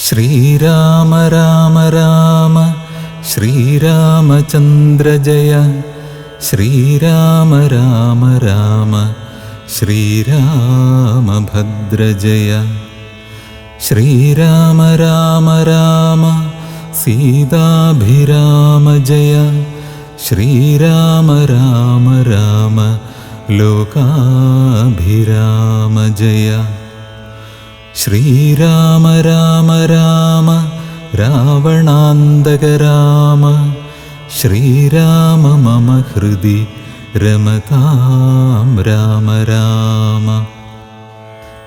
ശ്രീരാമ രാമ രാമ ശ്രീരാമചന്ദ്ര ജയ. ശ്രീരാമ രാമ രാമ ശ്രീരാമഭദ്ര ജയ. ശ്രീരാമ രാമ രാമ സീതാഭിരാമ ജയ. ശ്രീരാമ രാമ രാമ ലോകാഭിരാമ ജയ. ശ്രീരാമ രാമ രാമ രാവണാന്തക രാമ. ശ്രീരാമ മമ ഹൃദി രമതാം രാമ രാമ.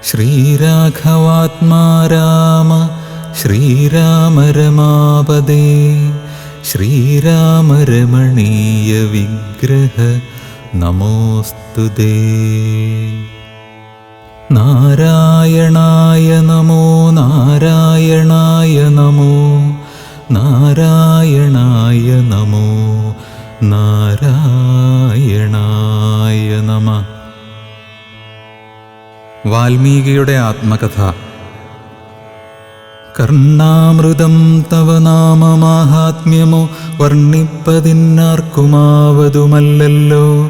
ശ്രീരാഘവാത്മാ രാമ ശ്രീരാമ രമാപദേ. ശ്രീരാമ രമണീയ വിഗ്രഹ നമോസ്തുതേ. നാരായണായ നമോ നാരായണായ നമോ നാരായണായ നമോ നാരായണായ നമഃ. വാൽമീകിയുടെ ആത്മകഥ. കർണാമൃതം തവ നാമമാഹാത്മ്യമോ വർണ്ണിപ്പതിന്നാർക്കുമാവതുമല്ലല്ലോ.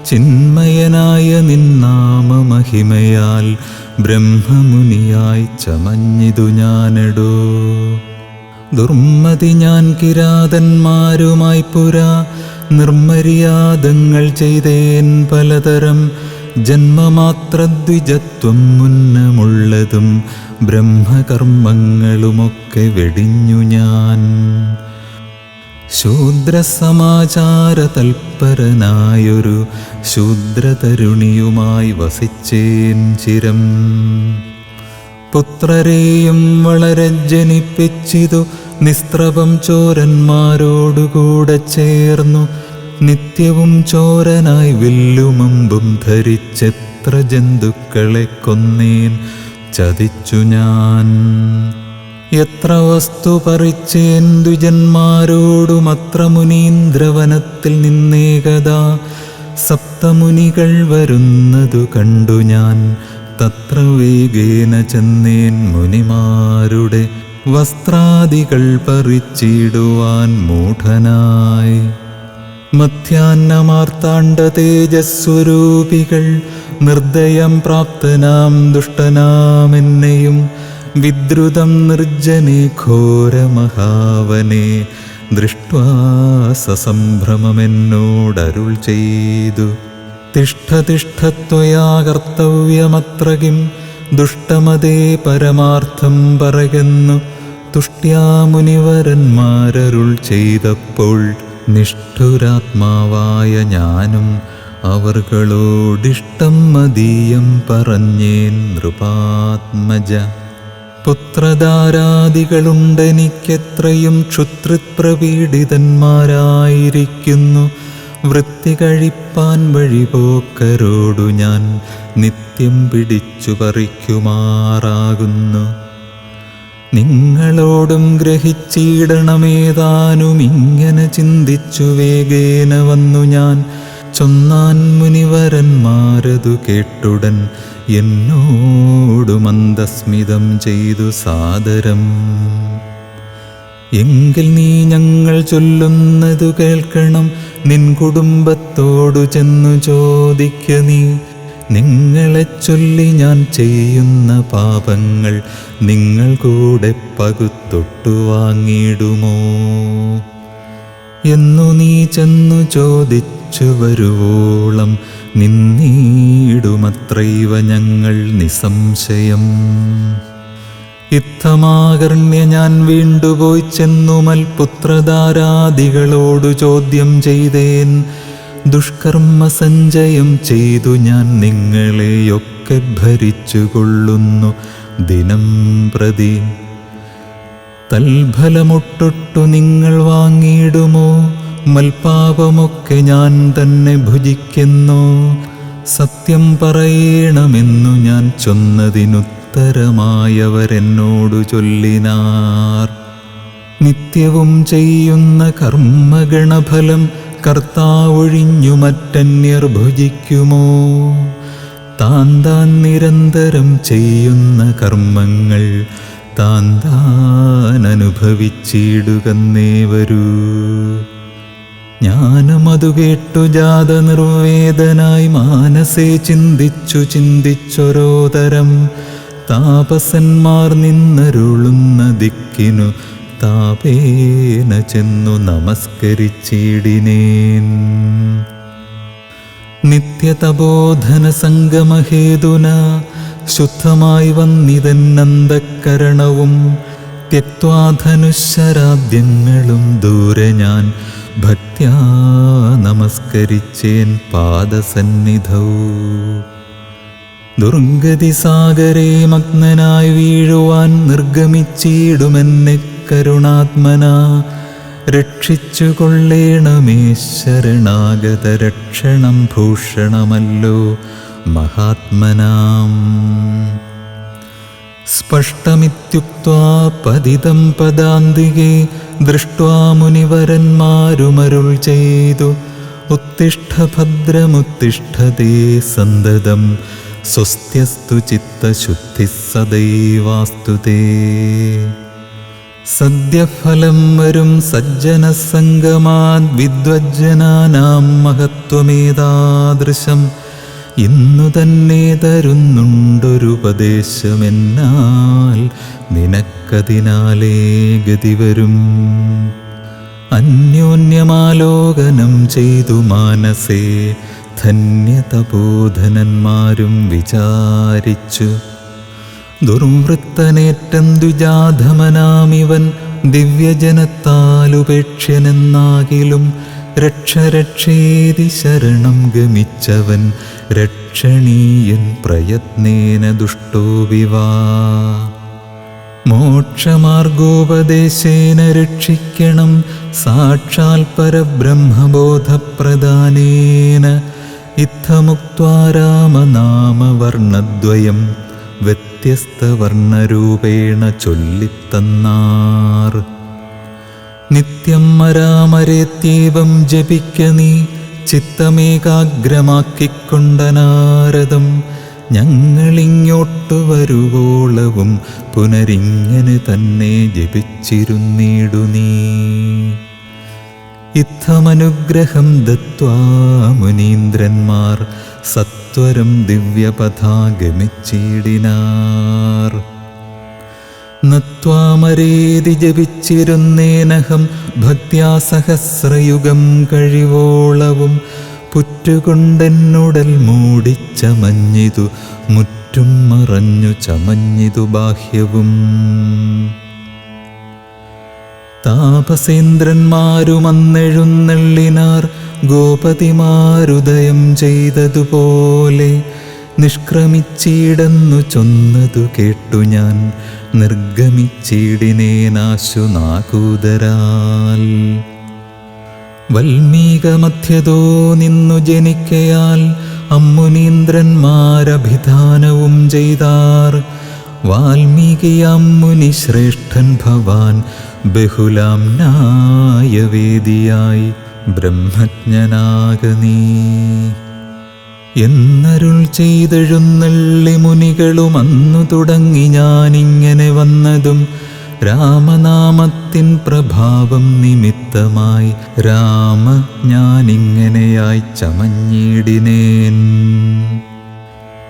ചിന്മയനായ നിന്നാമമഹിമയാൽ ബ്രഹ്മമുനിയായി ചമഞ്ഞിതു ഞാനെടോ. ദുർമതി ഞാൻ കിരാതന്മാരുമായി പുരാ നിർമര്യാദങ്ങൾ ചെയ്തേൻ പലതരം. ജന്മമാത്രദ്വിജത്വം മുന്നമുള്ളതും ബ്രഹ്മകർമ്മങ്ങളുമൊക്കെ വെടിഞ്ഞു ഞാൻ. ശൂദ്രസമാചാര തൽപരനായൊരു ശൂദ്രതരുണിയുമായി വസിച്ചേൻ ചിരം. പുത്രരെയും വളരെ ജനിപ്പിച്ചിതു നിസ്ത്രപം ചോരന്മാരോടുകൂടെ ചേർന്നു. നിത്യവും ചോരനായി വില്ലുമമ്പും ധരിച്ചെത്ര ജന്തുക്കളെ കൊന്നേൻ ചതിച്ചു ഞാൻ. എത്ര വസ്തു പറിച്ചേൻ ദ്വിജന്മാരോടുമത്ര മുനീന്ദ്രവനത്തിൽ നിന്നേകദാ. സപ്തമുനികൾ വരുന്നതു കണ്ടു ഞാൻ തത്ര വേഗേന ചെന്നേൻ മുനിമാരുടെ വസ്ത്രാദികൾ പറിച്ചിടുവാൻ മൂഢനായി. മധ്യാഹ്നമാർത്താണ്ഡ തേജസ്വരൂപികൾ നിർദ്ദയം പ്രാപ്തനാം ദുഷ്ടനാമെന്നെയും വിദ്രുതം നിർജ്ജനെ ഘോരമഹാവനെ ദൃഷ്ട്വാ സസംഭ്രമമെന്നോടരുൾ ചെയ്തു. തിഷ്ഠ തിഷ്ഠ ത്വയാ കർത്തവ്യമത്ര കിം ദുഷ്ടമതേ പരമാർത്ഥം പറകെന്നു തുഷ്ട്യാ മുനിവരന്മാരരുൾ ചെയ്തപ്പോൾ നിഷ്ഠുരാത്മാവായ ഞാനും അവർകളോടിഷ്ടം മതീയം പറഞ്ഞേൻ നൃപാത്മജ. പുത്രധാരാദികളുണ്ടെനിക്കെത്രയും ക്ഷുത്രിപ്രപീഡിതന്മാരായിരിക്കുന്നു. വൃത്തി കഴിപ്പാൻ വഴിപോക്കരോടു ഞാൻ നിത്യം പിടിച്ചു പറിക്കുമാറാകുന്നു. നിങ്ങളോടും ഗ്രഹിച്ചിടണമേതാനും ഇങ്ങനെ ചിന്തിച്ചു വേഗേന വന്നു ഞാൻ. ചൊന്നാൻ മുനിവരന്മാരതു കേട്ടുടൻ എന്നോടു മന്ദസ്മിതം ചെയ്തു സാദരം. എങ്കിൽ നീ ഞങ്ങൾ ചൊല്ലുന്നതു കേൾക്കണം. നിൻ കുടുംബത്തോടു ചെന്നു ചോദിക്ക നീ. നിങ്ങളെ ചൊല്ലി ഞാൻ ചെയ്യുന്ന പാപങ്ങൾ നിങ്ങൾ കൂടെ പകുത്തൊട്ടു വാങ്ങിടുമോ എന്നു നീ ചെന്നു ചോദിച്ചു വരുവോളം നിന്നീടുമത്രൈവ ഞങ്ങൾ നിസംശയം. ഇത്തമാകർണ്യ ഞാൻ വീണ്ടുപോയി ചെന്നു മൽപുത്രധാരാദികളോടു ചോദ്യം ചെയ്തേൻ. ദുഷ്കർമ്മ സഞ്ചയം ചെയ്തു ഞാൻ നിങ്ങളെയൊക്കെ ഭരിച്ചുകൊള്ളുന്നു ദിനം പ്രതി. തൽഫലമൊട്ടൊട്ടു നിങ്ങൾ വാങ്ങിയിടുമോ? മൽപാപമൊക്കെ ഞാൻ തന്നെ ഭുജിക്കുന്നു. സത്യം പറയണമെന്നു ഞാൻ ചൊന്നതിനുത്തരമായവരെന്നോടു ചൊല്ലിനാർ. നിത്യവും ചെയ്യുന്ന കർമ്മഗണഫലം കർത്താവൊഴിഞ്ഞു മറ്റന്യർ ഭുജിക്കുമോ? താൻ നിരന്തരം ചെയ്യുന്ന കർമ്മങ്ങൾ താനനുഭവിച്ചിടുകന്നേ വരൂ. ഞാനുമതു കേട്ടു ജാത നിർവേദനായി മാനസേ ചിന്തിച്ചൊരോതരം താപസന്മാർ നിന്നരുളുന്ന ദിക്കിനു താപേന ചെന്നു നമസ്കരിച്ചിടിനേൻ. നിത്യതപോധന സംഗമഹേതുന ശുദ്ധമായി വന്നിതന്നന്തക്കരണവും ത്യക്ത്വാ ധനുശരാദ്യങ്ങളും ദൂരെ ഞാൻ ഭക്ത്യാ നമസ്കരിച്ചേൻ പാദസന്നിധൗ. ദുർഗതി സാഗരേ മഗ്നനായി വീഴുവാൻ നിർഗമിച്ചിടുമെന്നെ കരുണാത്മനാ രക്ഷിച്ചു കൊള്ളേണമേ. ശരണാഗത രക്ഷണം ഭൂഷണമല്ലോ മഹാത്മനാം. സ്പഷ്ടമിത്യുക്ത്വാ പതിതം പദാന്തികേ ദൃഷ്ട്വാ മുനിവരന്മാരുമരുൾ ചെയ്തു ഉത്തിഷ്ഠ ഭദ്രമുത്തിഷ്ഠതേ സന്തതം സ്വസ്ത്യസ്തു ചിത്തശുദ്ധിഃ സദൈവാസ്തു തേ. സദ്യഫലം വരും സജ്ജനസംഗമാദ് വിദ്വജ്ജനാനാം മഹത്വമേതാദൃശം ഇന്നു തന്നെ തരുന്നുണ്ടൊരുപദേശമെന്നാൽ നിനക്കതിനാലേ ഗതി വരും. അന്യോന്യമാലോകനം ചെയ്തു മാനസേ ധന്യതപോധനന്മാരും വിചാരിച്ചു ദുർവൃത്തനേറ്റം ദ്വിജാധമനാമിവൻ ദിവ്യജനത്താലുപേക്ഷ്യനെന്നാകിലും രക്ഷരക്ഷേതി ശരണം ഗമിച്ചവൻ രക്ഷണീയൻ പ്രയത്നേന ദുഷ്ടോ വിവാ. മോക്ഷമാർഗോപദേശേന രക്ഷിക്കണം സാക്ഷാൽ പരബ്രഹ്മബോധപ്രദാനേന. ഇത്തമുക്ത്വാ രാമനാമവർണ്ണദ്വയം വ്യത്യസ്തവർണ്ണരൂപേണ ചൊല്ലിത്തന്നാർ. നിത്യം മരാമരേത്യേവം ജപിക്ക നീ ചിത്തമേകാഗ്രമാക്കിക്കൊണ്ടനാരദം. ഞങ്ങളിങ്ങോട്ടു വരുവോളവും പുനരിങ്ങനെ തന്നെ ജപിച്ചിരുന്നിടു നീ. ഇത്തമനുഗ്രഹം ദത്വാ മുനീന്ദ്രന്മാർ സത്വരം ദിവ്യപഥാ ഗമിച്ചിടിനാർ. നത്വാമരേതി ജപിച്ചിരുന്നേനഹം ഭക്ത്യാ സഹസ്രയുഗം കഴിവോളവും പുറ്റുകൊണ്ടെന്നുടൽ മൂടിച്ചമഞ്ഞിതു മുറ്റും മറഞ്ഞു ചമഞ്ഞിതു ബാഹ്യവും. താപസേന്ദ്രന്മാരുമന്നെഴുന്നള്ളിനാർ ഗോപതിമാരുദയം ചെയ്തതുപോലെ നിഷ്ക്രമിച്ചിടന്നു ചൊന്നതു കേട്ടു ഞാൻ നിർഗമിച്ചിടിനേനാശു നാകൂതരാൽ. വൽമീകമധ്യതോ നിന്നു ജനിക്കയാൽ അമ്മുനീന്ദ്രന്മാരഭിധാനവും ചെയ്താർ. വാൽമീകിയാം മുനി ശ്രേഷ്ഠൻ ഭവാൻ ബഹുലാം ന്യായവേദിയായി ബ്രഹ്മജ്ഞനാകനീ എന്നരുൾ ചെയ്തെഴുന്നള്ളി മുനികളും. അന്നു തുടങ്ങി ഞാനിങ്ങനെ വന്നതും രാമനാമത്തിൻ പ്രഭാവം നിമിത്തമായി രാമ ഞാനിങ്ങനെയായി ചമഞ്ഞിടിനേൻ.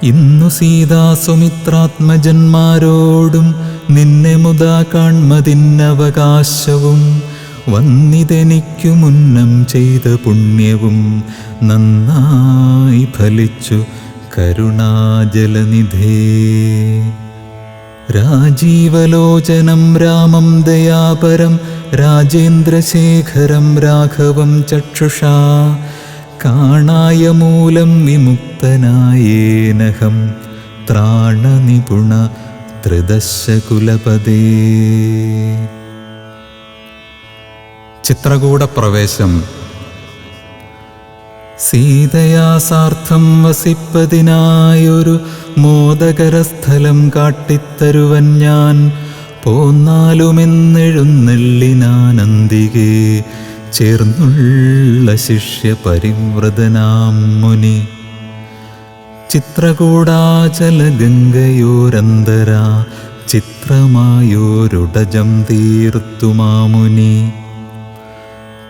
ഇന്നു സീതാസുമിത്രാത്മജന്മാരോടും നിന്നെ മുതാ കാൺമതിന്നവകാശവും വന്നിതെനിക്കു മുന്നം ചെയ്ത പുണ്യവും നന്നായി ഫലിച്ചു കരുണാജലനിധേ. രാജീവലോചനം രാമം ദയാപരം രാജേന്ദ്രശേഖരം രാഘവം ചക്ഷുഷാ കാണായ മൂലം വിമുക്തനായേനഹം ത്രാണനിപുണ ത്രിദശകുലപദേ. ചിത്രകൂടപ്രവേശം. സീതയാ സാർത്ഥം വസിപ്പതിനായൊരു മോദകരസ്ഥലം കാട്ടിത്തരുവൻ ഞാൻ പോന്നാലുമെന്നെഴുന്നള്ളിനാനന്തികേ ചേർന്നുള്ള ശിഷ്യ പരിവ്രതനാം മുനി. ചിത്രകൂടാചല ഗംഗയോരന്തരാ ചിത്രമായോരുടജം തീർത്തു മാമുനി.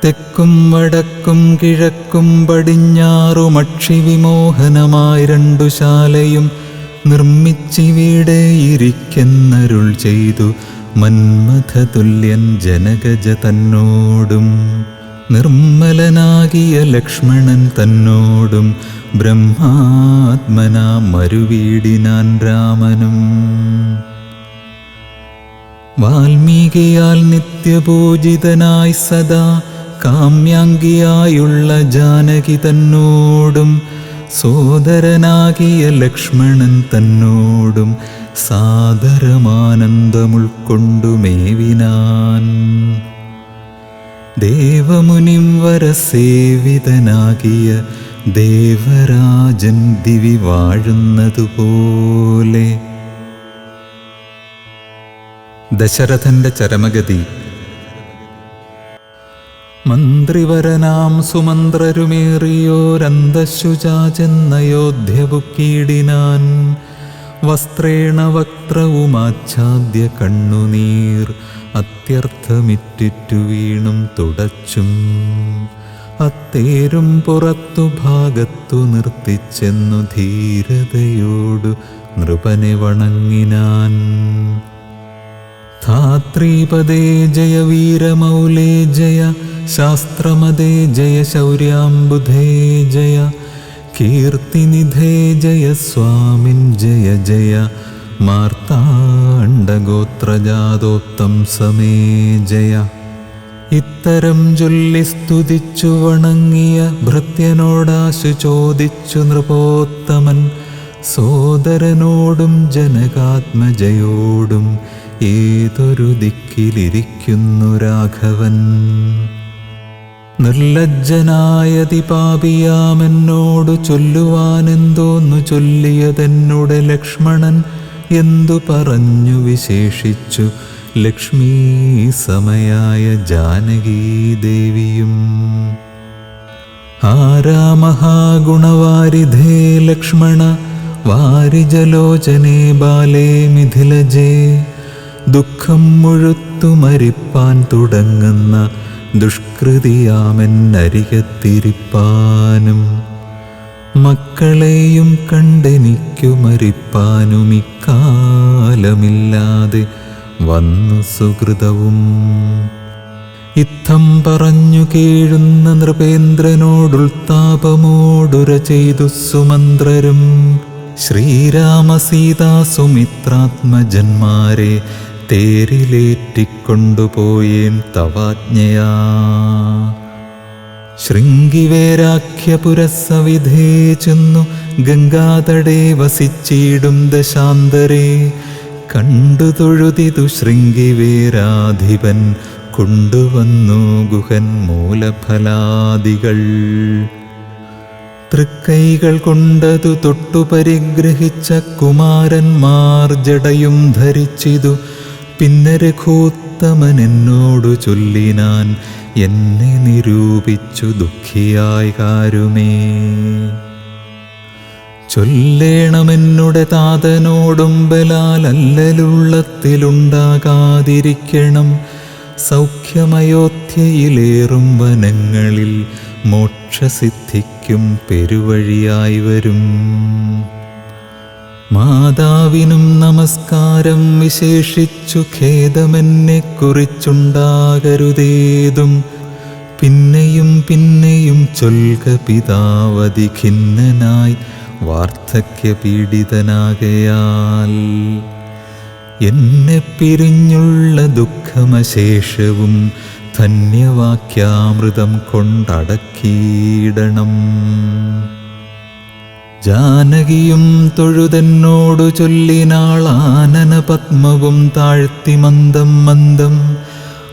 തെക്കും വടക്കും കിഴക്കും പടിഞ്ഞാറുമക്ഷി വിമോഹനമായി രണ്ടു ശാലയും നിർമ്മിച്ചിവിടെ ഇരിക്കെന്നരുൾ ചെയ്തു മന്മഥതുല്യൻ ജനകജ തന്നോടും നിർമ്മലനാകിയ ലക്ഷ്മണൻ തന്നോടും ബ്രഹ്മാത്മനാ മരുവീടിനാൻ രാമനും. വാൽമീകിയാൽ നിത്യപൂജിതനായി സദാ കാമ്യാംഗിയായുള്ള ജാനകി തന്നോടും സോദരനാകിയ ലക്ഷ്മണൻ തന്നോടും സാദരമാനന്ദമുൾക്കൊണ്ടു മേവിനാൻ. ദേവമുനിം വരസേവിതനാകിയ ദേവരാജൻ ദിവി വാഴുന്നതുപോലെ. ദശരഥന്റെ ചരമഗതി. മന്ത്രിവരനാം സുമന്ത്രരുമേറിയോരന്തശുചാചെന്നയോധ്യ പുക്കീടിനാൻ. വസ്ത്രേണ വക്ത്രവുമാച്ഛാദ്യ കണ്ണുനീർ അത്യർത്ഥമിറ്റിറ്റു വീണും തുടച്ചും അത്തേരും പുറത്തു ഭാഗത്തു നിർത്തിച്ചെന്നു ധീരതയോടു നൃപനെ വണങ്ങിനാൻ. ധാത്രീപദേ ജയ വീരമൗലേ ജയ ശാസ്ത്രമദേ ജയ ശൗര്യാംബുധേ ജയ കീർത്തിനിധേ ജയ സ്വാമിൻ ജയ ജയ മാർത്താണ്ഡഗോത്രജാതോത്തം സമേ ജയ. ഇത്തരം ചൊല്ലി സ്തുതിച്ചു വണങ്ങിയ ഭൃത്യനോടാശു ചോദിച്ചു നൃപോത്തമൻ സോദരനോടും ജനകാത്മജയോടും ഏതൊരു ദിക്കിലിരിക്കുന്നു രാഘവൻ. നിർലജ്ജനായതി പാപിയാമെന്നോടു ചൊല്ലുവാനെന്തോന്നു ചൊല്ലിയതെന്നുടെ ലക്ഷ്മണൻ എന്തു പറഞ്ഞു വിശേഷിച്ചു ലക്ഷ്മീ സമയായ ജാനകീദേവിയും. ആരാമഹാഗുണവാരിധേ ലക്ഷ്മണ വാരിജലോചനേ ബാലേ മിഥിലജേ ദുഃഖം മുഴുത്തു മരിപ്പാൻ തുടങ്ങുന്ന ദുഷ്കൃതിയാമെന്നരികത്തിരിപ്പാനും മക്കളെയും കണ്ടെനിക്കു മരിപ്പാനും ഇക്കാലമില്ലാതെ വന്നു സുഹൃതവും. ഇത്തം പറഞ്ഞു കേഴുന്ന നൃപേന്ദ്രനോടുൾത്താപമോടുര ചെയ്തു സുമന്ത്രരും ശ്രീരാമസീതാ സുമിത്രാത്മജന്മാരെ തേരിലേറ്റിക്കൊണ്ടുപോയേൻ തവാജ്ഞയാ. ശൃംഗിവേരാഖ്യപുരസവിധേ ചെന്നു ഗംഗാതടേ വസിച്ചിടും ദശാന്തരേ കണ്ടു തൊഴുതിതു ശൃംഗിവേരാധിപൻ കൊണ്ടുവന്നു ഗുഹൻ മൂലഫലാദികൾ. തൃക്കൈകൾ കൊണ്ടതു തൊട്ടു പരിഗ്രഹിച്ച കുമാരന്മാർ ജടയും ധരിച്ചിതു. പിന്നെ രഘൂത്തമൻ എന്നോടു ചൊല്ലിനാൻ എന്നെ നിരൂപിച്ചു ദുഃഖിയായി കാരുമേ. ചൊല്ലേണമെന്നുടെ താതനോടും ബലാൽ അല്ലലുള്ളത്തിലുണ്ടാകാതിരിക്കണം. സൗഖ്യമയോധ്യയിലേറും വനങ്ങളിൽ മോക്ഷസിദ്ധിക്കും പെരുവഴിയായി വരും. മാതാവിനും നമസ്കാരം വിശേഷിച്ചു ഖേദമെന്നെ കുറിച്ചുണ്ടാകരുതേതും. പിന്നെയും പിന്നെയും ചൊൽക പിതാവതി ഖിന്നനായി വാർദ്ധക്യപീഡിതനാകയാൽ. എന്നെ പിരിഞ്ഞുള്ള ദുഃഖമശേഷവും ധന്യവാക്യാമൃതം കൊണ്ടടക്കിയിടണം. ജാനകിയും തൊഴുതെന്നോടു ചൊല്ലിനാളാനന പത്മവും താഴ്ത്തി മന്ദം മന്ദം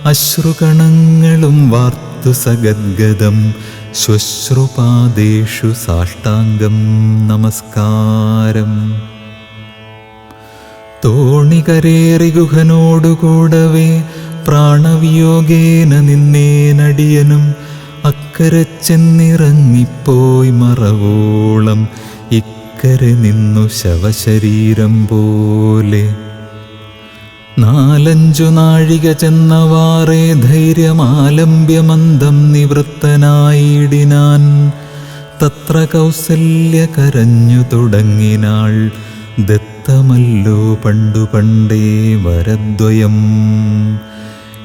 അശ്രുകണങ്ങളും വാർത്തു സഗദ്ഗദം ശ്വശ്രുപാദേഷു സാഷ്ടാംഗം നമസ്കാരം. തോണികരേറി ഗുഹനോടുകൂടവേ പ്രാണവിയോഗേന നിന്നേനടിയനും. അക്കരെ ചെന്നിറങ്ങിപ്പോയി മറവോളം ഇക്കരെ നിന്നു ശവശരീരം പോലെ. 4-5 നാഴിക ചെന്നവാറേ ധൈര്യമാലംബ്യമന്ദം നിവൃത്തനായിടിനാൻ. തത്ര കൗസല്യ കരഞ്ഞു തുടങ്ങിനാൾ, ദത്തമല്ലോ പണ്ടു പണ്ടേ വരദ്വയം.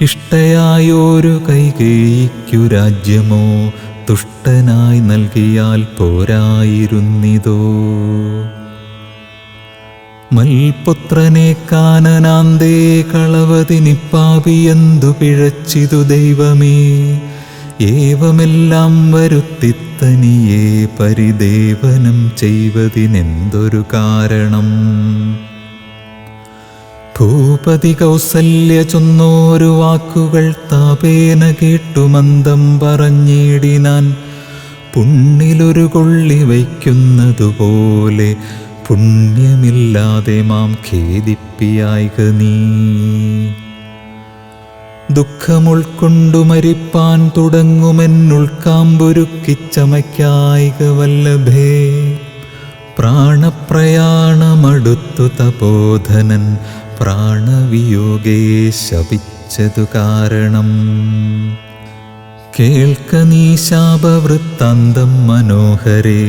ഇഷ്ടയായോരു കൈകേയിക്കു രാജ്യമോ തുഷ്ടനായി നൽകിയാൽ പോരായിരുന്നിതോ. മൽപുത്രനെ കാനനാന്തേ കളവതിനിപ്പാപിയെന്തു പിഴച്ചിതു ദൈവമേ. ഏവമെല്ലാം വരുത്തിത്തനിയെ പരിദേവനം ചെയ്വതിനെന്തൊരു കാരണം. ഭൂപതി കൗസല്യ ചൊന്നോരു വാക്കുകൾ താപേന കേട്ടു മന്ദം പറഞ്ഞിടിനാൻ. പുണ്ണിലൊരു കൊള്ളി വയ്ക്കുന്നതുപോലെ പുണ്യമില്ലാതെ മാം ഖേദിപ്പിയായിക നീ. ദുഃഖമുൾക്കൊണ്ടു മരിപ്പാൻ തുടങ്ങുമെന്നുൾക്കാമ്പൊരുക്കിച്ചമയ്ക്കായിക വല്ലഭേ. പ്രാണപ്രയാണമടുത്തു തപോധനൻ പ്രാണവിയോഗേ ശപിച്ചതു കാരണം. കേൾക്ക നീ ശാപവൃത്താന്തം മനോഹരേ,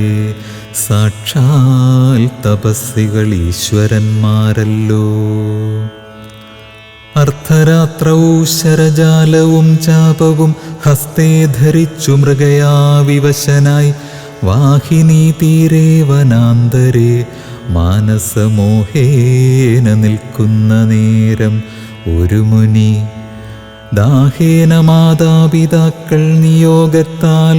സാക്ഷാൽ തപസ്സികൾ ഈശ്വരന്മാരല്ലോ. അർദ്ധരാത്രവും ശരജാലവും ചാപവും ഹസ്തേ ധരിച്ചു മൃഗയാ വിവശനായി വാഹിനീ തീരെ വനാന്തരേ മാനസമോഹേന നിൽക്കുന്ന നേരം ഒരു മുനി ദാഹേന മാതാപിതാക്കൾ നിയോഗത്താൽ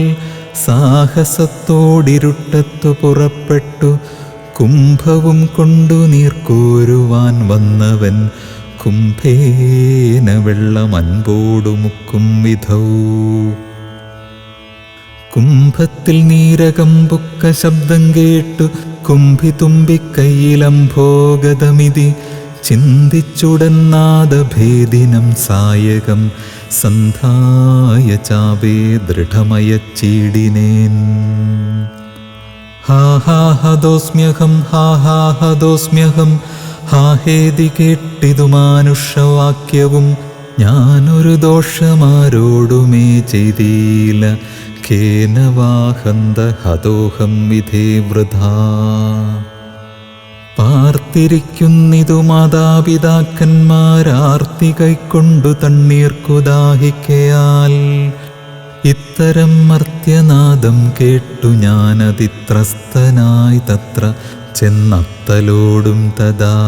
സാഹസത്തോടിരുട്ടത്തു പുറപ്പെട്ടു കുംഭവും കൊണ്ടു നീർക്കോരുവാൻ വന്നവൻ കുംഭേന വെള്ളം അൻപോടു മുക്കും വിധൗ. കുംഭത്തിൽ നീരകമ്പുക്ക ശബ്ദം കേട്ടു കുംഭിതുമ്പിക്കൈയിലംഭോഗതമിതി ചിന്തിച്ചുടന്നാദഭേദിനം സായകം സന്ധായ ചാപേ ദൃഢമയച്ചീടിനേൻ. ഹാ ഹാ ഹതോസ്മ്യഹം ഹാ ഹാ ഹതോസ്മ്യഹം ഹാ ഹേതി കേട്ടിതു മാനുഷവാക്യവും. ഞാനൊരു ദോഷമാരോടുമേ ചെയ്തീല ഖേനവാഹന്ത ഹതോഹം വിധേ വൃഥാ. പാർത്തിരിക്കുന്നിതു മാതാപിതാക്കന്മാരാർത്തി കൈക്കൊണ്ടു തണ്ണീർക്കു ദാഹിക്കയാൽ. ഇത്തരം മർത്യനാദം കേട്ടു ഞാനതിത്രസ്തനായി തത്ര ചെന്നത്തലോടും തഥാ.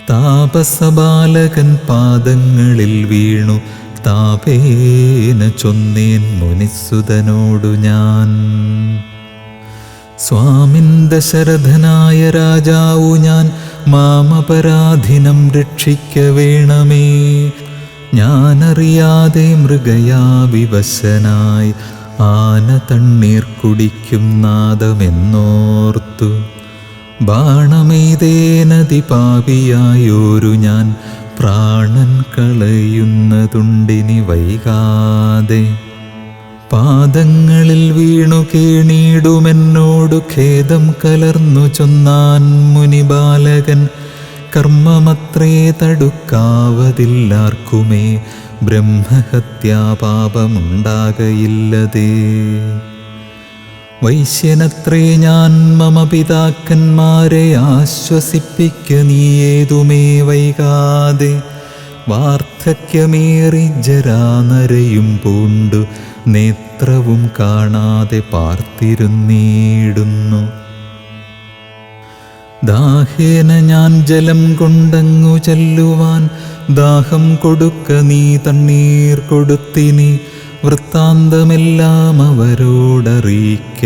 താപസബാലകൻ പാദങ്ങളിൽ വീണു താപേന ചൊന്നേൻ മുനിസുതനോടു ഞാൻ. സ്വാമിൻ ദശരഥനായ രാജാവു ഞാൻ, മാമപരാധിനം രക്ഷിക്ക വേണമേ. ഞാനറിയാതെ മൃഗയാ വിവശനായി ആന തണ്ണീർ കുടിക്കും നാദമെന്നോർത്തു. ബാണമെയ്തേനതി പാപിയായോരു ഞാൻ പ്രാണൻ കളയുന്നതുണ്ടിനി വൈകാതെ. പാദങ്ങളിൽ വീണു കേണീടുമെന്നോടു ഖേദം കലർന്നു ചൊന്നാൻ മുനിബാലകൻ. കർമ്മമത്രേ തടുക്കാവതില്ലാർക്കുമേ ബ്രഹ്മഹത്യാപാപമുണ്ടാകയില്ലതേ. വൈശ്യനത്രേ ഞാൻ മമ പിതാക്കന്മാരെ ആശ്വസിപ്പിക്ക നീയേതുമേ വൈകാതെ. വാർദ്ധക്യമേറി ജരാനരയും പൂണ്ടു നേത്രവും കാണാതെ പാർത്തിരുന്നീടുന്നു. ദാഹേന ഞാൻ ജലം കൊണ്ടങ്ങു ചെല്ലുവാൻ ദാഹം കൊടുക്ക നീ തണ്ണീർ കൊടുത്തിനി. വൃത്താന്തമെല്ലാം അവരോടറിയിക്ക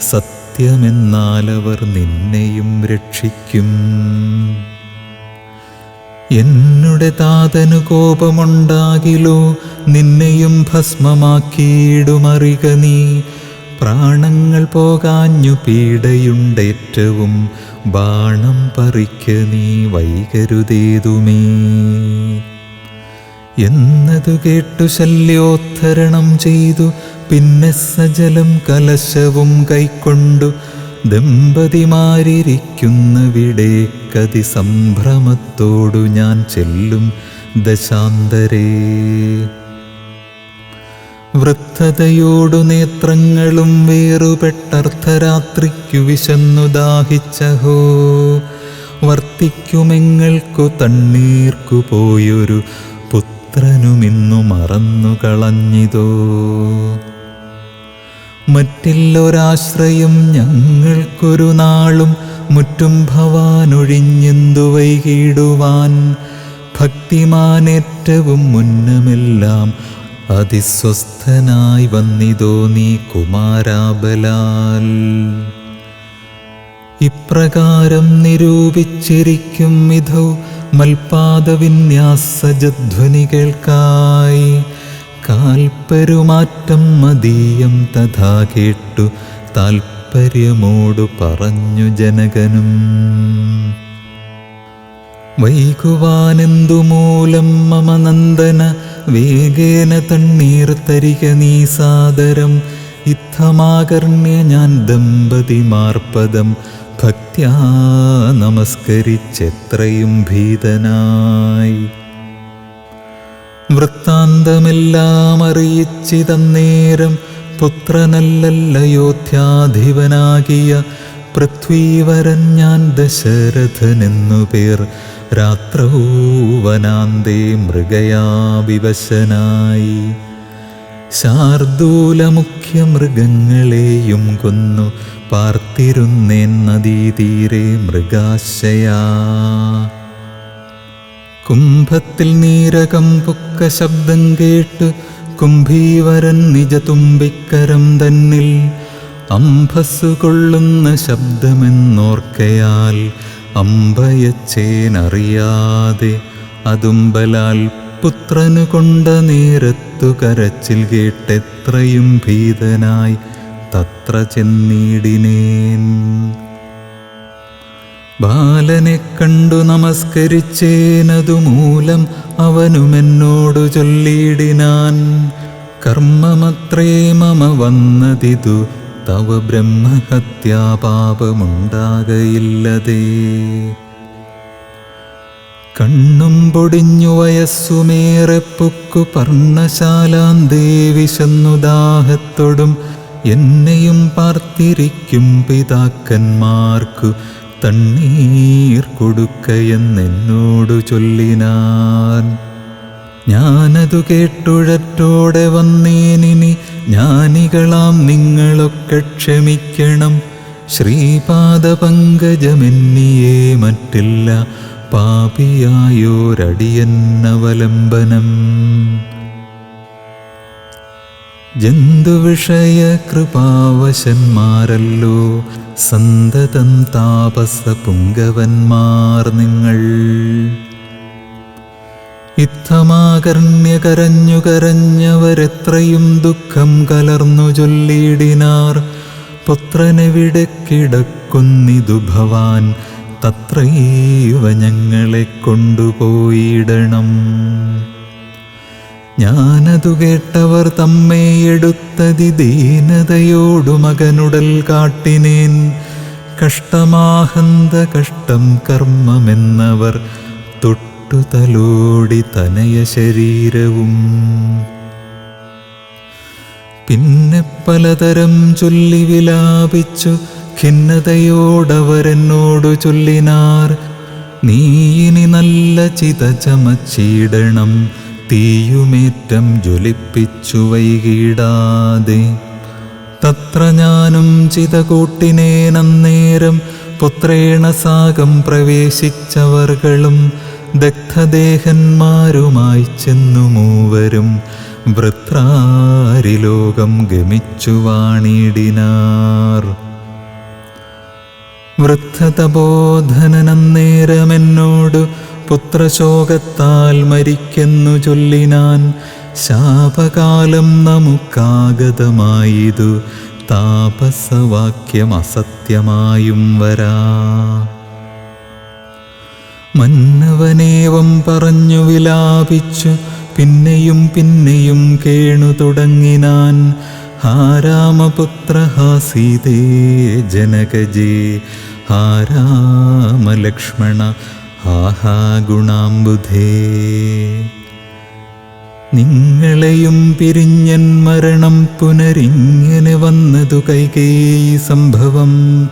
സത്യമെന്നാലവർ നിന്നെയും രക്ഷിക്കും. എന്നുടെ താതനു കോപമുണ്ടാകിലോ നിന്നെയും ഭസ്മമാക്കിയിടുമറിക നീ. പ്രാണങ്ങൾ പോകാഞ്ഞു പീഡയുണ്ടേറ്റവും ബാണം പറിക്ക നീ വൈകരുതേതുമേ. എന്നതു കേട്ടു ശല്യോദ്ധരണം ചെയ്തു പിന്നെ സജലം കലശവും കൈക്കൊണ്ടു ദമ്പതിമാരിയ്ക്കുന്നിവിടെ സംഭ്രമത്തോടു ഞാൻ ചെല്ലും ദശാന്തരേ. വൃദ്ധതയോടു നേത്രങ്ങളും വേറുപെട്ടർദ്ധരാത്രിക്കു വിശന്നു ദാഹിച്ചഹോ. വർത്തിക്കുമെങ്ങൾക്കു തണ്ണീർക്കു പോയൊരു പുത്രനുമിന്നു മറന്നു കളഞ്ഞിതോ. മറ്റില്ലൊരാശ്രയം ഞങ്ങൾക്കൊരു നാളും മുറ്റും ഭവാനൊഴിഞ്ഞെന്തു വൈകിടുവാൻ. ഭക്തിമാനേറ്റവും മുന്നമെല്ലാം അതിസ്വസ്ഥനായി വന്നിതോ നീ കുമാരാബലാൽ. ഇപ്രകാരം നിരൂപിച്ചിരിക്കും വിധൗ മൽപാദവിന്യാസജധ്വനി കേൾക്കായി. കാൽപ്പരുമാറ്റം മദീയം തഥാ കേട്ടു താൽപര്യമോടു പറഞ്ഞു ജനകനും. വൈകുവാനെന്തു മൂലം മമ നന്ദന വേഗേന തണ്ണീർ തരിക നീ സാദരം. ഇത്തമാകർണ്യ ഞാൻ ദമ്പതിമാർപദം ഭക്ത്യാ നമസ്കരിച്ചെത്രയും ഭീതനായി. വൃത്താന്തമെല്ലാം അറിയിച്ചിതന്നേരം പുത്രനല്ലല്ലയോധ്യാധിപനാകിയ പൃഥ്വീവരൻ ഞാൻ ദശരഥനെന്നു പേർ. രാത്രൗ വനാന്തേ മൃഗയാ വിവശനായി. ശാർദൂലമുഖ്യ മൃഗങ്ങളെയും കൊന്നു പാർത്തിരുന്നേൻ നദീതീരെ മൃഗാശയാ. കുംഭത്തിൽ നീരകം പുക്ക ശബ്ദം കേട്ടു കുംഭീവരൻ നിജതുമ്പിക്കരം തന്നിൽ. അംഭസ്സു കൊള്ളുന്ന ശബ്ദമെന്നോർക്കയാൽ അമ്പയച്ചേനറിയാതെ. അതുമ്പലാൽ പുത്രനു കൊണ്ട നേരത്തു കരച്ചിൽ കേട്ടെത്രയും ഭീതനായി തത്ര ചെന്നിടിനേൻ. ബാലനെ കണ്ടു നമസ്കരിച്ചേനതുമൂലം അവനുമെന്നോടു ചൊല്ലിയിടിനാൻ. കർമ്മമത്രേ മമ വന്നതിതു തവ ബ്രഹ്മഹത്യാപാപമുണ്ടാകയില്ലതേ. കണ്ണും പൊടിഞ്ഞു വയസ്സുമേറെ പുക്കു പർണശാലാന്തേ വിശന്നു ദാഹത്തോടും എന്നെയും പാർത്തിരിക്കും പിതാക്കന്മാർക്കു തണ്ണീർ കൊടുക്കയെന്നെന്നോടു ചൊല്ലിനാൻ. ഞാനതു കേട്ടുഴറ്റോടെ വന്നേനിനി ജ്ഞാനികളാം നിങ്ങളൊക്കെ ക്ഷമിക്കണം. ശ്രീപാദപങ്കജമെന്നിയേ മറ്റില്ല പാപിയായോരടിയന്നവലംബനം. ജന്തുവിഷയ കൃപാവശന്മാരല്ലോ സന്തതം താപസ പുങ്കവന്മാർ നിങ്ങൾ. ഇത്തമാകർണ്യ കരഞ്ഞു കരഞ്ഞവരെത്രയും ദുഃഖം കലർന്നു ചൊല്ലിയിടിനാർ. പുത്രനെവിടെ കിടക്കുന്നിതു ഭവാൻ തത്രൈവ ഞങ്ങളെ കൊണ്ടുപോയിടണം. ഞാനതു കേട്ടവർ തമ്മേ എടുത്തതി ദീനതയോടു മകനുടൽ കാട്ടിനേൻ. കഷ്ടമാഹന്ത കഷ്ടം കർമ്മമെന്നവർ തൊട്ടുതലോടി തനയ ശരീരവും. പിന്നെ പലതരം ചൊല്ലി വിലാപിച്ചു ഖിന്നതയോടവരെന്നോടു ചൊല്ലിനാർ. നീ ഇനി നല്ല ചിത ചമച്ചിടണം, തീയുമേറ്റം ജ്വലിപ്പിച്ചു വൈകിടാതെ. തത്ര ഞാനും ചിത കൂട്ടിനേനന്നേരം പുത്രേണ സാകം പ്രവേശിച്ചവർകളും ദഗ്ധദേഹന്മാരുമായി ചെന്നു മൂവരും വൃത്രാരിലോകം ഗമിച്ചു വാണിടിനാർ. വൃദ്ധതബോധനന്നേരമെന്നോടു പുത്രശോകത്താൽ മരിക്കെന്നു ചൊല്ലിനാൻ. ശാപകാലം നമുക്കാഗതമായിതു താപസവാക്യം അസത്യമായും വരാ. മന്നവനേവം പറഞ്ഞു വിലാപിച്ചു പിന്നെയും പിന്നെയും കേണു തുടങ്ങിനാൻ. ഹാ രാമപുത്ര ഹാ സീതേ ജനകജേ ഹാ രാമലക്ഷ്മണ ഹാ ഹാ ഗുണാംബുധേ. നിങ്ങളെയും പിരിഞ്ഞൻ മരണം പുനരിങ്ങനെ വന്നതു കൈകേയി സംഭവം.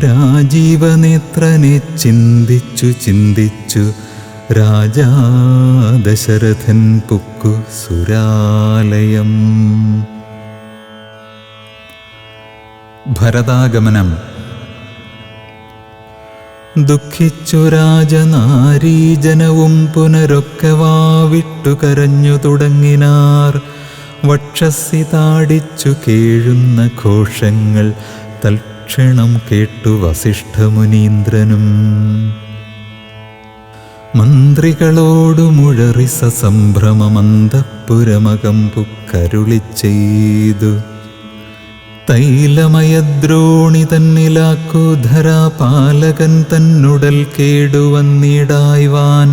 രാജീവനേത്രനെ ചിന്തിച്ചു ചിന്തിച്ചു രാജാ ദശരഥൻ പുക്കു സുരാലയം. ഭരതാഗമനം. ദുഃഖിച്ചു രാജനാരീജനവും പുനരൊക്കെ വാവിട്ടു കരഞ്ഞു തുടങ്ങിനാർ. വക്ഷസി താടിച്ചു കേഴുന്ന ഘോഷങ്ങൾ തൽക്ഷണം കേട്ടു വസിഷ്ഠമുനീന്ദ്രനും. മന്ത്രികളോടു മുഴറി സസംഭ്രമമന്തഃപുരമകമ്പു കരുളി ചെയ്തു. തൈലമയദ്രോണി തന്നിലാക്കുധരാ പാലകൻ തന്നുടൽ കേടുവന്നിടായ്വാൻ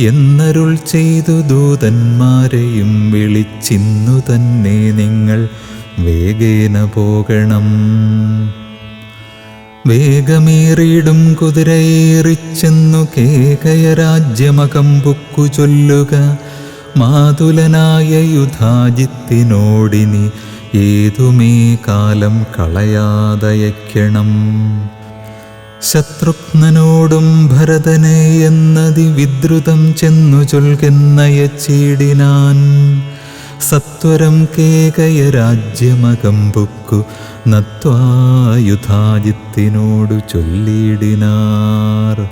എന്നരുൾ ചെയ്തു ദൂതന്മാരെയും വിളിച്ചിന്നു തന്നെ നിങ്ങൾ വേഗേന പോകണം. വേഗമേറിയിടും കുതിരയേറിച്ചെന്നു കേകയരാജ്യമകമ്പുക്കു ചൊല്ലുക. മാതുലനായ യുധാജിത്തിനോടിനി ഏതുമേ കാലം കളയാതയക്കണം. ശത്രുഘ്നനോടും ഭരതനെ എന്നതി വിദ്രുതം ചെന്നു ചൊൽകെന്നയച്ചീടിനാൻ. സത്വരം കേകയരാജ്യമകമ്പുക്കു നത്വായുധാജിത്തിനോടു ചൊല്ലിയിടിനാർ.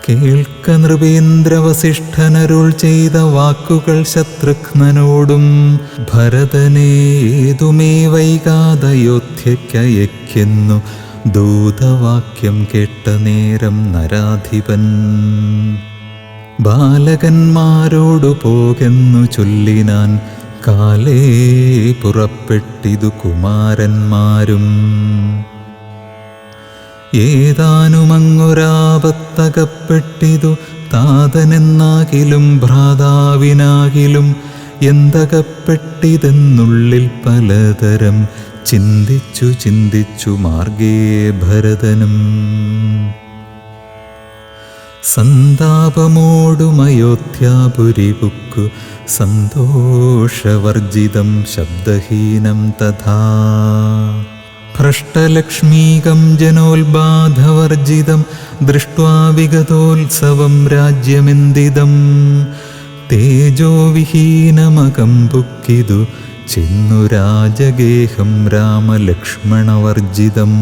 കേൾക്ക നൃപേന്ദ്രവസിഷ്ഠനരുൾ ചെയ്ത വാക്കുകൾ ശത്രുഘ്നനോടും ഭരതനെ ഏതുമേ വൈകാതയോധ്യയ്ക്കയക്കുന്നു ദൂതവാക്യം കേട്ട നേരം നരാധിപൻ. ബാലകന്മാരോടു പോകെന്നു ചൊല്ലിനാൻ. കാലേ പുറപ്പെട്ടിതു കുമാരന്മാരും. ഏതാനുമങ്ങൊരാപത്തകപ്പെട്ടിതു താതനെന്നാകിലും ഭ്രാതാവിനാകിലും എന്തകപ്പെട്ടിതെന്നുള്ളിൽ പലതരം ചിന്തിച്ചു ചിന്തിച്ചു മാർഗേ ഭരതനും. സന്താപമോടുമയോധ്യാപുരി പുക്കു സന്തോഷവർജിതം ശബ്ദഹീനം തഥാ. ഭ്രഷ്ടലക്ഷ്മീകം ജനോൽബാധവർജിതം ദൃഷ്ട്വാ വിഗതോത്സവം രാജ്യമെന്തിതം. തേജോവിഹീനമകമ്പുക്കിതു ചെന്നു രാജഗേഹം രാമലക്ഷ്മണവർജിതം.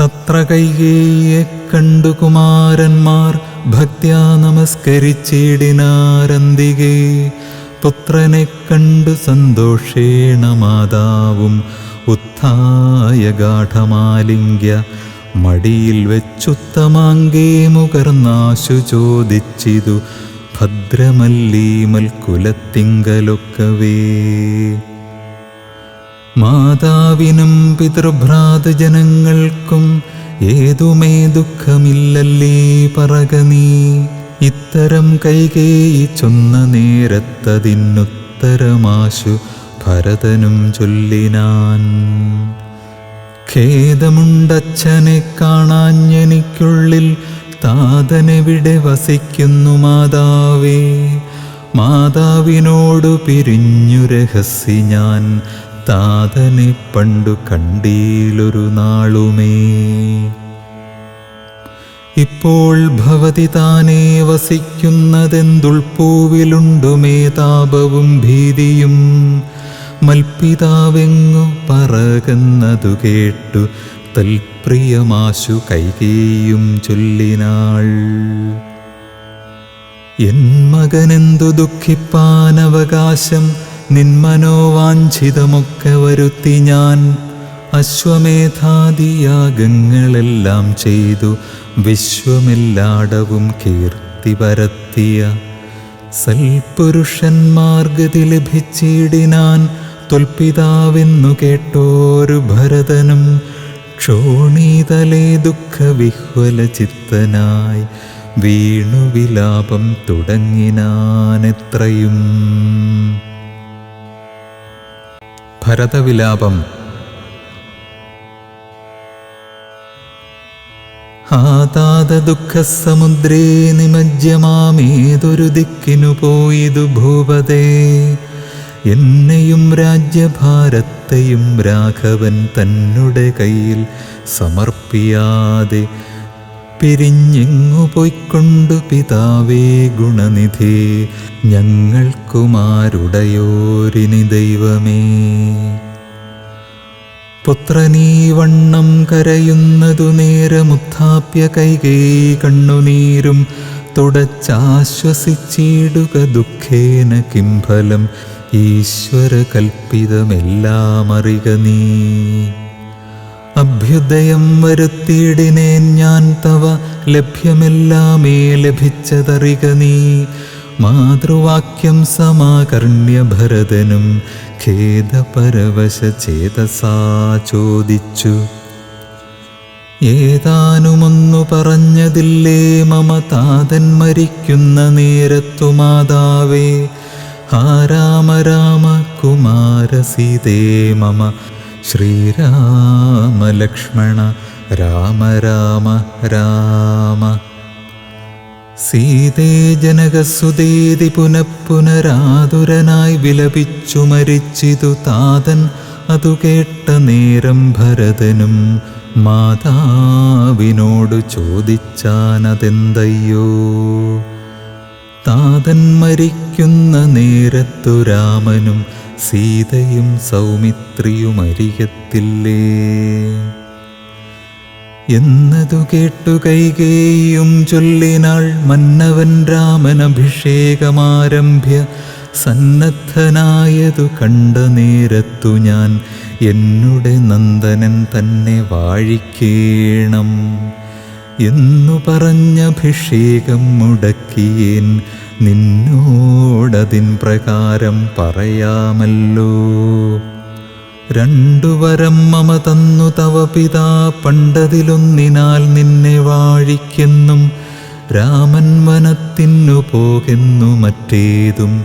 തത്ര കൈകേയിയെ കണ്ടു കുമാരന്മാർ ഭക്ത്യാ നമസ്കരിച്ചിടിനാരന്തികേ. പുത്രനെ കണ്ടു സന്തോഷേണ മാതാവും ഉത്ഥായ ഗാഠമാലിംഗ്യ മടിയിൽ വെച്ചുത്തമാങ്കേ മുകർന്നാശു ചോദിച്ചിതു ഭദ്രമല്ലീമൽക്കുലത്തിങ്കലൊക്കവേ. മാതാവിനും പിതൃഭ്രാതജനങ്ങൾക്കും ഏതുമേ ദുഃഖമില്ലല്ലേ പറക നീ. ഇത്തരം കൈകേയി ചൊന്ന നേരത്തതിനുത്തരമാശു ഭരതനും ചൊല്ലിനാൻ. ഖേദമുണ്ടച്ഛനെ കാണാഞ്ഞെനിക്കുള്ളിൽ താതനെവിടെ വസിക്കുന്നു മാതാവേ. മാതാവിനോടു പിരിഞ്ഞു രഹസ്യ ഞാൻ താതനെ പണ്ടു കണ്ടീലൊരു നാളുമേ. ഇപ്പോൾ ഭവതി താനേ വസിക്കുന്നതെന്തുൾപ്പൂവിലുണ്ടുമേ താപവും ഭീതിയും. മൽപിതാവെങ്ങു പറകുന്നതു കേട്ടു തൽപ്രിയമാശു കൈകേയും ചൊല്ലിനാൾ. എൻ മകനെന്തു ദുഃഖിപ്പാനവകാശം നിന്മനോവാഞ്ചിതമൊക്കെ വരുത്തി ഞാൻ. അശ്വമേധാദിയാഗങ്ങളെല്ലാം ചെയ്തു വിശ്വമെല്ലാടവും കീർത്തി പരത്തിയ സൽപുരുഷന്മാർഗതി ലഭിച്ചിടിനാൻ. തൊൽപിതാവെന്നു കേട്ടോരു ഭരതനും ക്ഷോണീതലേ ദുഃഖവിഹ്വല ചിത്തനായി വീണു വിലാപം തുടങ്ങിനാനെത്രയും. ഭരതവിലാപം. ആതാത ദുഃഖസമുദ്രേ നിമജ്ജമാമേതൊരു ദിക്കിനു പോയിതു ഭൂപതേ. എന്നെയും രാജ്യഭാരത്തെയും രാഘവൻ തന്നെ കയ്യിൽ സമർപ്പിയാതെ പിരിഞ്ഞെങ്ങു പോയിക്കൊണ്ടു പിതാവേ ഗുണനിധേ ഞങ്ങൾക്കുമാരുടയോരിനി ദൈവമേ. പുത്രനീ വണ്ണം കരയുന്നതു നേരമുത്ഥാപ്യ കൈകേയി കണ്ണുനീരും തുടച്ചാശ്വസിച്ചിടുക ദുഃഖേന കിം ഫലം ഈശ്വര കൽപ്പിതമെല്ലാം അറിക നീ. അഭ്യുദയം വരുത്തിയിടിനേൻ ഞാൻ തവ ലഭ്യമെല്ലാമേ ലഭിച്ചതറിക നീ. മാതൃവാക്യം സമാകർണ്യ ഭരതനും ഖേദപരവശ ചേതസാ ചോദിച്ചു. ഏതാനുമൊന്നു പറഞ്ഞതില്ലേ മമ താതൻ മരിക്കുന്ന നേരത്തു മാതാവേ. ഹാ രാമ രാമ കുമാര സീതേ മമ ശ്രീരാമ ലക്ഷ്മണ രാമ രാമ രാമ. സീതേ ജനകസുതേതി പുനഃപുനരാതുരനായി വിലപിച്ചു മരിച്ചിതു താതൻ. അതു കേട്ട നേരം ഭരതനും മാതാവിനോടു ചോദിച്ചാനതെന്തയ്യോ. താതൻ മരിക്കുന്ന നേരത്തു രാമനും സീതയും സൗമിത്രിയും അരികത്തില്ലേ എന്നതു കേട്ടു കൈകേയിയും ചൊല്ലിനാൾ. മന്നവൻ രാമൻ അഭിഷേകമാരംഭ്യ സന്നദ്ധനായതു കണ്ട നേരത്തു ഞാൻ എന്നുടെ നന്ദനൻ തന്നെ വാഴിക്കേണം എന്നു പറഞ്ഞഭിഷേകം മുടക്കിയേൻ. നിന്നോടതിൻ പ്രകാരം പറയാമല്ലോ. രണ്ടു വരം മമ തന്നു തവ പിതാ പണ്ടതിലൊന്നിനാൽ നിന്നെ വാഴിക്കെന്നും. രാമൻ വനത്തിനു പോകെന്നു മറ്റേതും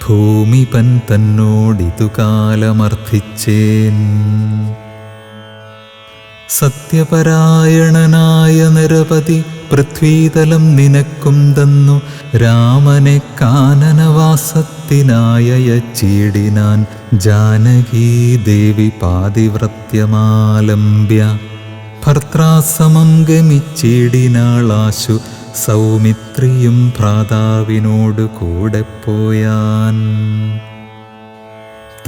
ഭൂമിപൻ തന്നോടിതു കാലമർത്ഥിച്ചേൻ. സത്യപരായണനായ നിരവധി പൃഥ്വീതലം നിനക്കും തന്നു. രാമനെ കാനനവാസത്തിനായച്ചീടിനാൻ ജാനകീ ദേവി പാതിവ്രത്യമാലംബ്യ. ഭർത്താസമം ഗമിച്ചീടിനാളാശു സൗമിത്രിയും ഭ്രാതാവിനോട് കൂടെ പോയാൻ.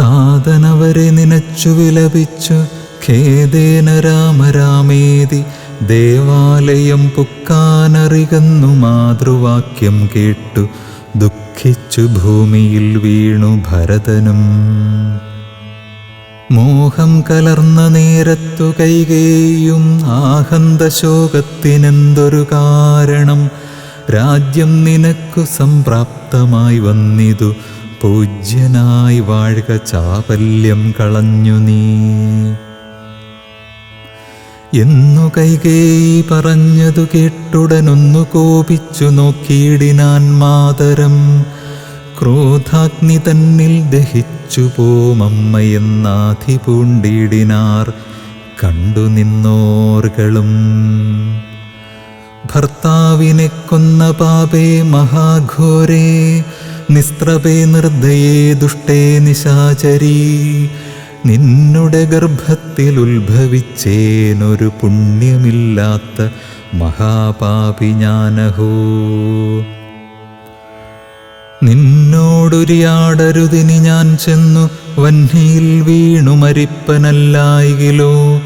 താതനവരെ നിനച്ചു വിലപിച്ചു ഖേദേന രാമ രാമേതി ദേവാലയം പുക്കാനറികന്നു. മാതൃവാക്യം കേട്ടു ദുഃഖിച്ചു ഭൂമിയിൽ വീണു ഭരതനും. മോഹം കലർന്ന നേരത്തു കൈകേയും ആഹന്തശോകത്തിനെന്തൊരു കാരണം. രാജ്യം നിനക്കു സംപ്രാപ്തമായി വന്നിതു പൂജ്യനായി വാഴ്ക ചാപല്യം കളഞ്ഞു നീ എന്നു കൈകേയി പറഞ്ഞതു കേട്ടുടനൊന്നു കോപിച്ചു നോക്കിയിടിനാൻ മാതരം. ക്രോധാഗ്നി തന്നിൽ ദഹിച്ചു പോമമ്മയെന്നാധി പൂണ്ടിടിനാർ കണ്ടു നിന്നോർകളും. ഭർത്താവിനെ കൊന്ന പാപേ മഹാഘോരേ നിസ്ത്രപേ നിർദ്ദയേ ദുഷ്ടേ നിശാചരീ. നിന്നുടെ ഗർഭത്തിൽ ഉത്ഭവിച്ചേനൊരു പുണ്യമില്ലാത്ത മഹാപാപി ഞാനഹോ. നിന്നോടുരിയാടരുതിനി ഞാൻ ചെന്നു വഹ്നിയിൽ വീണു മരിപ്പനല്ലായികിലോ.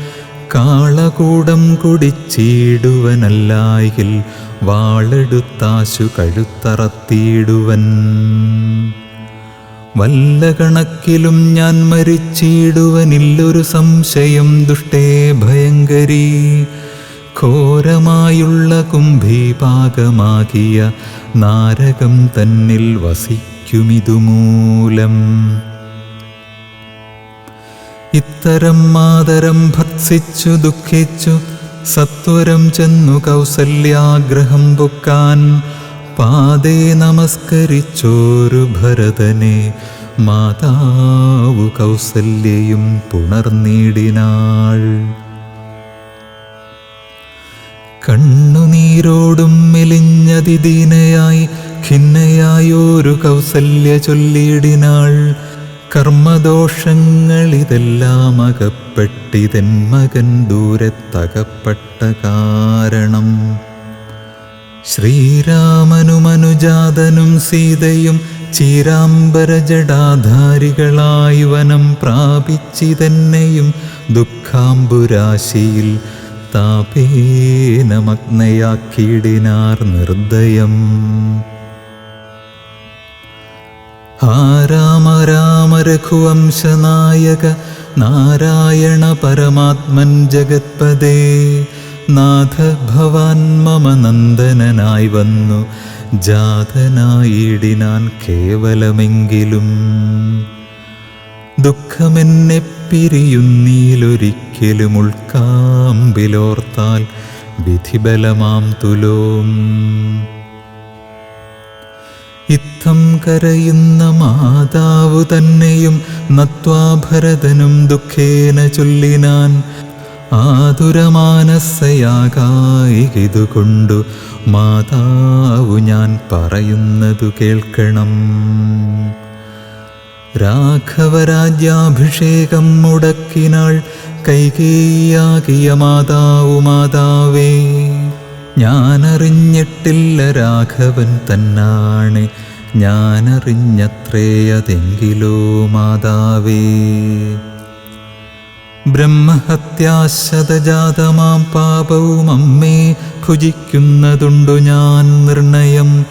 കാളകൂടം കുടിച്ചിടുവനല്ലായികിൽ വാളെടുത്താശു കഴുത്തറത്തിയിടുവൻ. വല്ല കണക്കിലും ഞാൻ മരിച്ചിടുവനില്ലൊരു സംശയം ദുഷ്ടേ ഭയങ്കരീ. ഘോരമായുള്ള കുംഭീപാകമാകിയ നാരകം തന്നിൽ വസിക്കുമിതുമൂലം. ഇത്തരം മാതരം ഭത്സിച്ചു ദുഃഖിച്ചു സത്വരം ചെന്നു കൗസല്യാഗ്രഹം പൊക്കാൻ. പാദേ നമസ്കരിച്ചോരു ഭരതനെ മാതാവു കൗസല്യയും പുണർന്നിടിനാൾ. കണ്ണുനീരോടും മെലിഞ്ഞതിദീനയായി ഖിന്നയായൊരു കൗസല്യ ചൊല്ലിയിടിനാൾ. കർമ്മദോഷങ്ങളിതെല്ലാം അകപ്പെട്ടിതെൻ മകൻ ദൂരത്തകപ്പെട്ട കാരണം. ശ്രീരാമനുമനുജാതനും സീതയും ചീരാംബരജടാധാരികളായി വനം പ്രാപിച്ചിതെന്നെയും ദുഃഖാംബുരാശിയിൽ താപേനമഗ്നയാക്കിയിടിനാർ നിർദ്ദയം. ഹാ രാമ രാമ രഘുവംശനായക നാരായണ പരമാത്മൻ ജഗത്പദേ, നാഥ ഭവാൻ മമ നന്ദനനായി വന്നു ജാതനായിടിനാൻ കേവലമെങ്കിലും. ദുഃഖമെന്നെ പിരിയുന്നീലൊരിക്കലും ഉൾക്കാമ്പിലോർത്താൽ വിധിബലമാം തുലോം. ഇത്തം കരയുന്ന മാതാവു തന്നെയും നത്വാ ഭരതനും ദുഃഖേന ചൊല്ലിനാൻ. ആതുരമാനസയാകായികിതുകൊണ്ടു മാതാവു ഞാൻ പറയുന്നതു കേൾക്കണം. രാഘവരാജ്യാഭിഷേകം മുടക്കിനാൾ കൈകേയിയാകിയ മാതാവു മാതാവേ, ഞാനറിഞ്ഞിട്ടില്ല രാഘവൻ തന്നാണ്, ഞാനറിഞ്ഞത്രേയതെങ്കിലോ മാതാവേ. ബ്രഹ്മഹത്യാശതജാതമാം പാപവും അമ്മേ ഭുജിക്കുന്നതുണ്ടു ഞാൻ നിർണയം.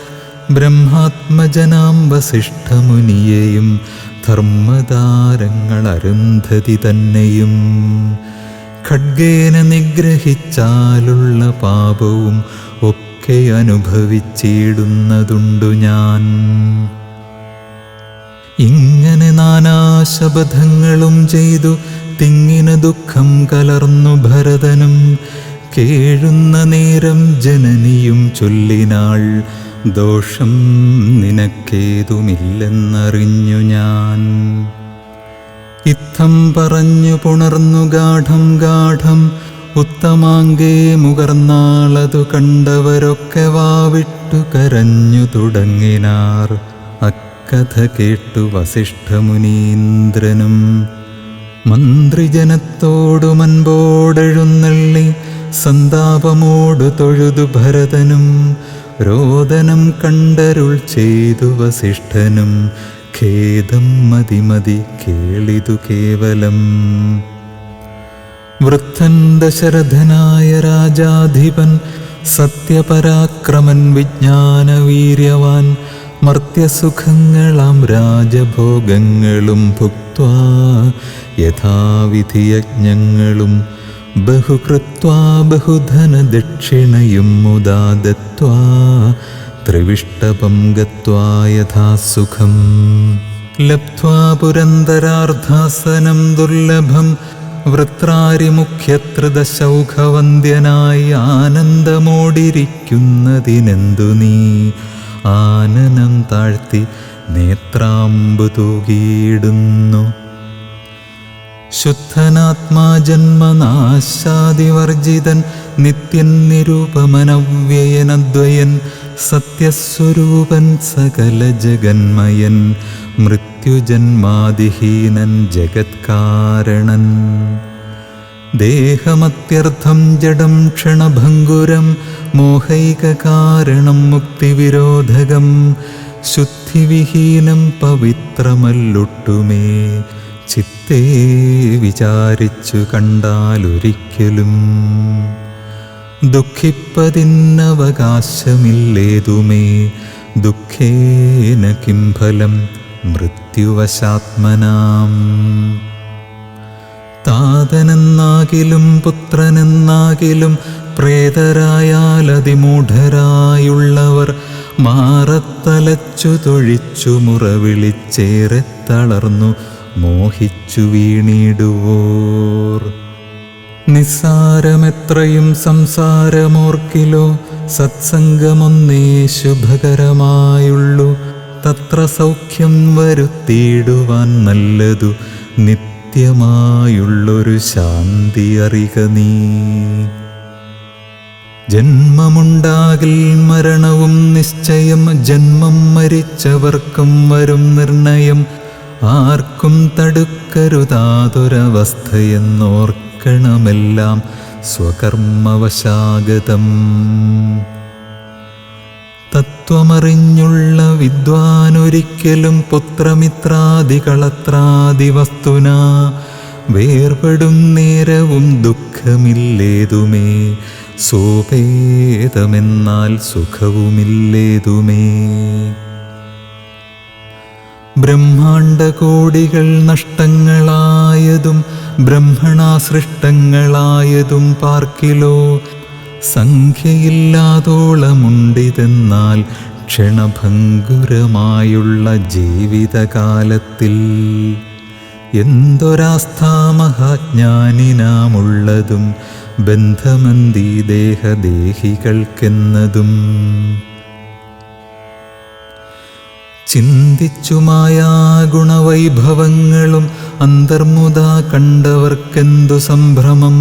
ബ്രഹ്മാത്മജനാം വസിഷ്ഠമുനിയെയും ധർമ്മതാരങ്ങൾ അരുന്ധതി തന്നെയും ഖഡ്ഗേന നിഗ്രഹിച്ചാലുള്ള പാപവും ഒക്കെ അനുഭവിച്ചിടുന്നതുണ്ടു ഞാൻ. ഇങ്ങനെ നാനാശബദങ്ങളും ചെയ്തു തിങ്ങിന ദുഃഖം കലർന്നു ഭരതനും. കേഴുന്ന നേരം ജനനിയും ചൊല്ലിനാൾ, ദോഷം നിനക്കേതുമില്ലെന്നറിഞ്ഞു ഞാൻ. ഇത്തം പറഞ്ഞു പുണർന്നു ഗാഠം ഗാഠം ഉത്തമാങ്കേ മുകർന്നാളതു കണ്ടവരൊക്കെ വാവിട്ടു കരഞ്ഞു തുടങ്ങിനാർ. അക്കഥ കേട്ടു വസിഷ്ഠമുനീന്ദ്രനും മന്ത്രിജനത്തോടു മൻപോടെഴുന്നള്ളി സന്താപമോടു തൊഴുതു ഭരതനും. രോദനം കണ്ടരുൾ ചെയ്തു വസിഷ്ഠനും, ഖേദം മതിമതി കേളിതു കേവലം. വൃദ്ധൻ ദശരഥനായ രാജാധിപൻ സത്യപരാക്രമൻ വിജ്ഞാനവീര്യവാൻ മർത്യസുഖങ്ങളാം രാജഭോഗങ്ങളും ഭുക്ത്വാ യഥാവിധിയജ്ഞങ്ങളും ബഹുകൃത്വാ ബഹുധന ദക്ഷിണയും മുദാ ദത്വാ ത്രിവിഷ്ടപം ഗത്വാ യഥാസുഖം. ലബ്ധ്വാ പുരന്തരാർദ്ധാസനം ദുർലഭം വൃത്രാരിമുഖ്യത്രിദശൗഖവന്ദ്യനായി ആനന്ദമോടിരിക്കുന്നതിനെന്തു നീ ആനനം താഴ്ത്തി നേത്രാമ്പു തൂകിയിടുന്നു. ശുദ്ധനാത്മാ ജന്മനാശാദിവർജിതൻ നിത്യൻ നിരൂപമനവ്യയനദ്വയൻ സത്യസ്വരൂപൻ സകല ജഗന്മയൻ മൃത്യുജന്മാദിഹീനൻ ജഗത്കാരണൻ. ദേഹമത്യർത്ഥം ജഡം ക്ഷണഭംഗുരം മോഹൈകകാരണം മുക്തിവിരോധകം ശുദ്ധിവിഹീനം പവിത്രമല്ലൊട്ടുമേ ചിത്തേ വിചാരിച്ചു കണ്ടാലൊരിക്കലും. ദുഃഖിപ്പതിന്നവകാശമില്ലേതുമേ ദുഃഖേന കിം ഫലം മൃത്യുവശാത്മനാം. താതനെന്നാകിലും പുത്രനെന്നാകിലും പ്രേതരായാലതിമൂഢരായുള്ളവർ മാറത്തലച്ചു തൊഴിച്ചു മുറവിളിച്ചേറെ തളർന്നു മോഹിച്ചു വീണിടുവോർ. നിസ്സാരമെത്രയും സംസാരമോർക്കിലോ സത്സംഗമൊന്നേ ശുഭകരമായുള്ളു. തത്ര സൗഖ്യം വരുത്തിയിടുവാൻ നല്ലതു നിത്യമായുള്ളൊരു ശാന്തി അറിക നീ. ജന്മമുണ്ടാകിൽ മരണവും നിശ്ചയം, ജന്മം മരിച്ചവർക്കും വരും നിർണയം. ആർക്കും തടുക്കരുതാതൊരവസ്ഥയെന്നോർക്കണമെല്ലാം സ്വകർമ്മവശാഗതം. തത്വമറിഞ്ഞുള്ള വിദ്വാനൊരിക്കലും പുത്രമിത്രാദികളത്രാദിവസ്തുന വേർപെടും നേരവും ദുഃഖമില്ലേതുമേ. സോപേതമെന്നാൽ സുഖവുമില്ലേതുമേ. ബ്രഹ്മാണ്ഡകോടികൾ നഷ്ടങ്ങളായതും ബ്രഹ്മണാസൃഷ്ടങ്ങളായതും പാർക്കിലോ സംഖ്യയില്ലാതോളമുണ്ടിതെന്നാൽ ക്ഷണഭംഗുരമായുള്ള ജീവിതകാലത്തിൽ എന്തൊരാസ്ഥാമഹാജ്ഞാനിനാമുള്ളതും ബന്ധമന്തി ദേഹദേഹികൾക്കെന്നതും. ചിന്തിച്ചു മായാഗുണവൈഭവങ്ങളും അന്തർമുദാ കണ്ടവർക്കെന്തു സംഭ്രമം.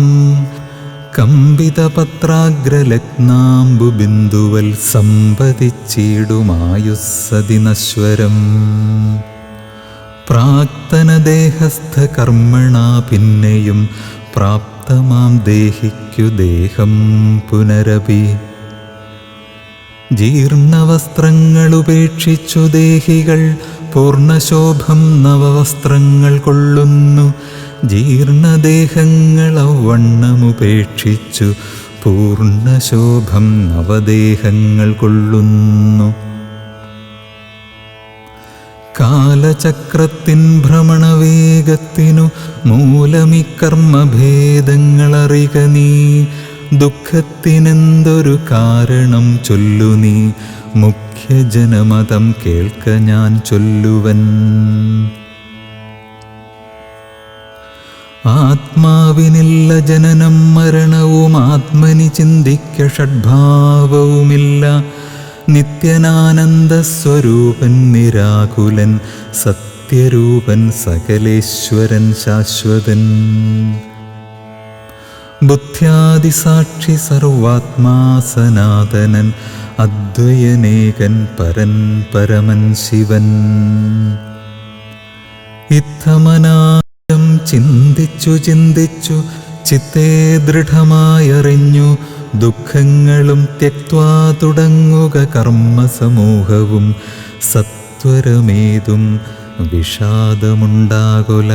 കമ്പിതപത്രാഗ്രലഗ്നാംബുബിന്ദുവൽ സമ്പതിച്ചിടുമായുസ്സതിനശ്വരം. പ്രാക്തനദേഹസ്ഥകർമ്മണാ പിന്നെയും പ്രാപ്തമാം ദേഹിക്കു ദേഹം പുനരപി. ജീർണവസ്ത്രങ്ങളുപേക്ഷിച്ചു ദേഹികൾ പൂർണ്ണശോഭം നവവസ്ത്രങ്ങൾ കൊള്ളുന്നു. ജീർണദേഹങ്ങളവണ്ണമുപേക്ഷിച്ചു പൂർണ്ണശോഭം നവദേഹങ്ങൾ കൊള്ളുന്നു. കാലചക്രത്തിൻ ഭ്രമണവേഗത്തിനു മൂലമി കർമ്മഭേദങ്ങളറിക നീ. ദുഃഖത്തിനെന്തൊരു കാരണം ചൊല്ലു നീ. മുഖ്യജനമതം കേൾക്ക ഞാൻ ചൊല്ലുവൻ. ആത്മാവിനില്ല ജനനം മരണവും ആത്മനി ചിന്തിക്ക ഷഡ്ഭാവവുമില്ല. നിത്യനാനന്ദസ്വരൂപൻ നിരാകുലൻ സത്യരൂപൻ സകലേശ്വരൻ ശാശ്വതൻ. ബുദ്ധ്യാദിസാക്ഷി സർവാത്മാ സനാതനൻ അദ്വയനേകൻ പരൻ പരമൻ ശിവൻ. ഇത്തമനായം ചിന്തിച്ചു ചിന്തിച്ചു ചിത്തേ ദൃഢമായറിഞ്ഞു. ദുഃഖങ്ങളും ത്യക്വാ തുടങ്ങുക കർമ്മസമൂഹവും. സത്വരമേതും വിഷാദമുണ്ടാകുല.